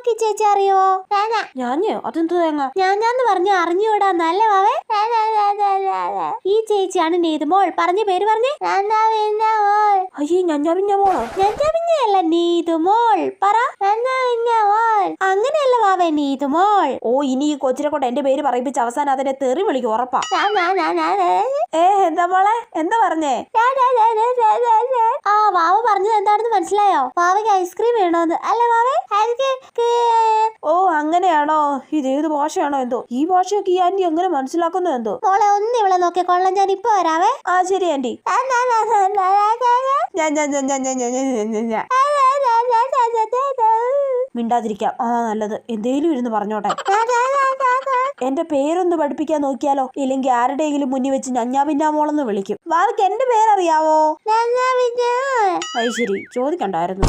വാവക്ക് ചേച്ചി അറിയോ? ഞാഞ്ഞോ? അതെന്ത് തേങ്ങ? ഞാന്ന് പറഞ്ഞ അറിഞ്ഞൂടാന്നല്ലേ വാവേ? ഈ ചേച്ചിയാണ് നീതുമോൾ. പറഞ്ഞ പേര് പറഞ്ഞേ. അയ്യേ ഞഞ്ഞാ മോളോ? ഞഞ്ഞല്ല നീതുമോൾ. പറ. അങ്ങനെയല്ല വാവേ, നീതുമോൾ. ഓ ഇനി ഈ കൊച്ചിനെ കൊണ്ട് എന്റെ പേര് പറയിപ്പിച്ച് അവസാനം അതിനെ തെറി വിളിക്കും ഉറപ്പാ. എന്താ മോളെ? എന്താ പറഞ്ഞേ? ആ വാവ പറഞ്ഞത് എന്താണെന്ന് മനസ്സിലായോ? വാവയ്ക്ക് ഐസ്ക്രീം വേണോന്ന് അല്ലേ വാവേ? ഓ അങ്ങനെയാണോ? ഇതേത് ഭാഷയാണോ എന്തോ? ഈ ഭാഷയൊക്കെ ഈ ആന്റി എങ്ങനെ മനസ്സിലാക്കുന്നു എന്തോ? മോളെ ഒന്ന് ഇവിടെ നോക്കിയ കൊള്ളാം, ഞാൻ ഇപ്പൊ വരാവേ. ആ ശരി ആന്റി. മിണ്ടാതിരിക്കാം, ആ നല്ലത്. എന്തേലും ഇരുന്ന് പറഞ്ഞോട്ടെ. എന്റെ പേരൊന്ന് പഠിപ്പിക്കാൻ നോക്കിയാലോ? ഇല്ലെങ്കിൽ ആരുടെയെങ്കിലും മുന്നിൽ വെച്ച് ഞഞ്ഞാപിന്നാമോളെന്ന് വിളിക്കും. വാവയ്ക്ക് എന്റെ പേരറിയാവോ? അത് ശരി, ചോദിക്കണ്ടായിരുന്നു.